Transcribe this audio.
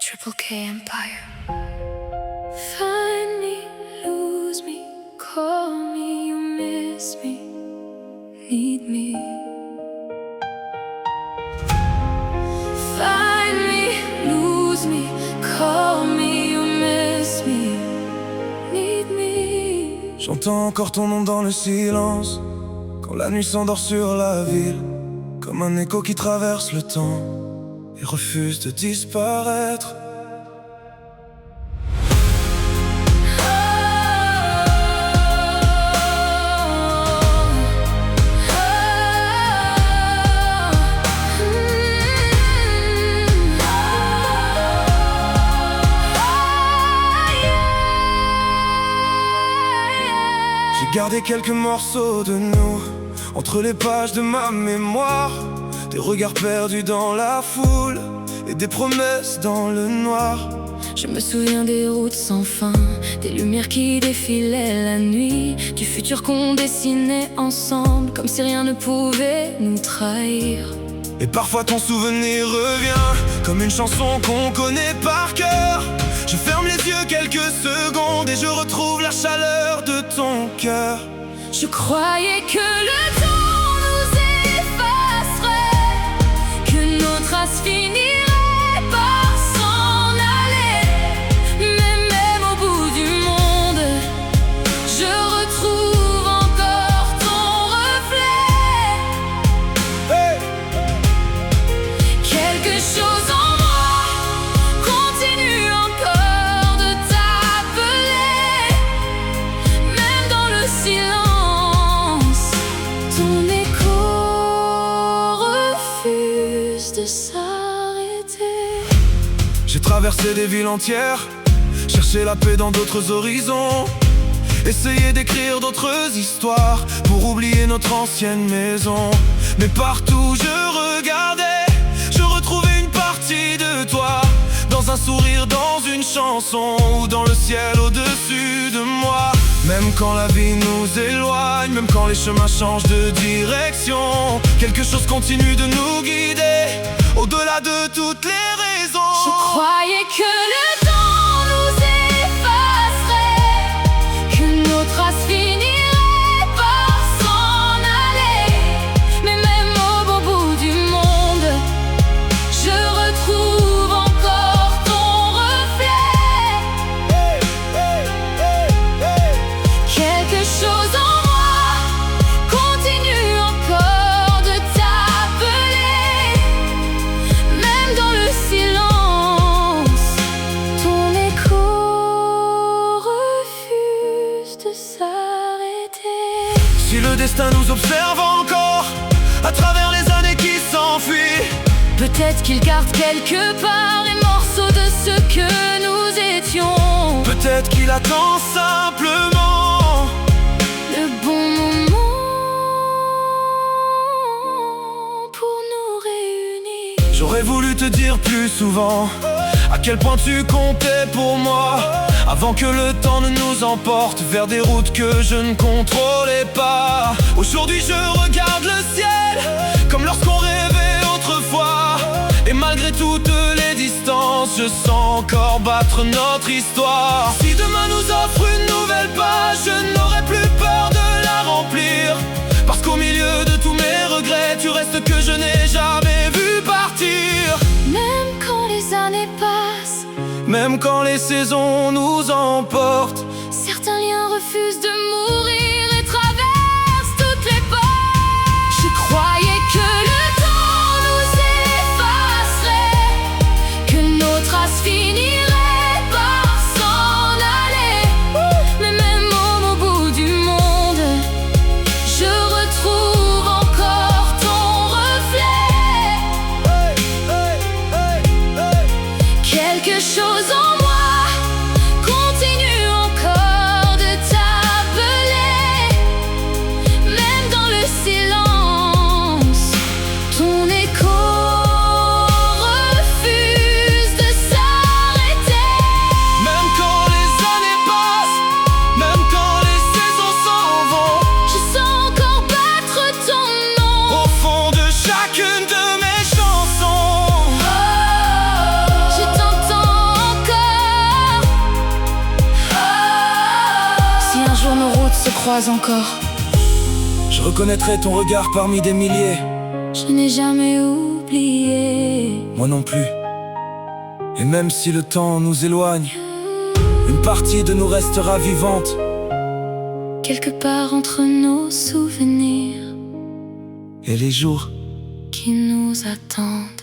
Triple K Empire. Find me, lose me, call me, you miss me, need me. Find me, lose me, call me, you miss me, need me. J'entends encore ton nom dans le silence, quand la nuit s'endort sur la ville, comme un écho qui traverse le temps et refuse de disparaître. J'ai gardé quelques morceaux de nous entre les pages de ma mémoire, des regards perdus dans la foule et des promesses dans le noir. Je me souviens des routes sans fin, des lumières qui défilaient la nuit, du futur qu'on dessinait ensemble, comme si rien ne pouvait nous trahir. Et parfois ton souvenir revient, comme une chanson qu'on connaît par cœur. Je ferme les yeux quelques secondes et je retrouve la chaleur de ton cœur. Je croyais que le temps nous effacerait, que nos traces finiraient par s'en aller. Mais même au bout du monde, je retrouve encore ton reflet. Hey! Quelque chose en moi continue encore de t'appeler. Même dans le silence, ton écho refuse de s'arrêter. J'ai traversé des villes entières, cherché la paix dans d'autres horizons, essayé d'écrire d'autres histoires pour oublier notre ancienne maison. Mais partout je regardais, je retrouvais une partie de toi, dans un sourire, dans une chanson, ou dans le ciel au-dessus de moi. Même quand la vie nous éloigne, même quand les chemins changent de direction, quelque chose continue de nous guider, au-delà de toutes les raisons. Je croyais que le temps nous effacerait, que nos traces finiraient par s'en aller. Mais même au bout du monde, je retrouve encore ton reflet. Quelque chose en moi continue encore de t'appeler. Même dans le silence, ton écho refuse de s'arrêter. Si le destin nous observe encore, à travers les années qui s'enfuient, Peut-être qu'il garde quelque part les morceaux de ce que nous étions. peut-être qu'il attend simplement Le bon moment pour nous réunir. J'aurais voulu te dire plus souvent à quel point tu comptais pour moi, avant que le temps ne nous emporte vers des routes que je ne contrôlais pas. Aujourd'hui je regarde le ciel comme lorsqu'on rêvait autrefois, et malgré toutes les distances, je sens encore battre notre histoire. Si demain nous offre une nouvelle page, je n'aurai plus peur de la remplir, parce qu'au milieu de tous mes regrets, tu restes que je n'ai jamais vu partir. Même quand les années passent, Même quand les saisons nous emportent, certains liens refusent de mourir et traversent toutes les portes. Je croyais que le temps nous effacerait, que nos traces finiraient par s'en aller. Mais même au bout du monde, je retrouve encore ton reflet. Quelque chose en moi continue encore de t'appeler. Même dans le silence, ton écho refuse de s'arrêter. même quand les années passent, même quand les saisons s'en vont, Je sens encore battre ton nom. au fond de chacune de mes chansons. Je t'entends croise encore. Je reconnaîtrai ton regard parmi des milliers. Je n'ai jamais oublié. Moi non plus. Et même si le temps nous éloigne, une partie de nous restera vivante. Quelque part entre nos souvenirs Et les jours qui nous attendent.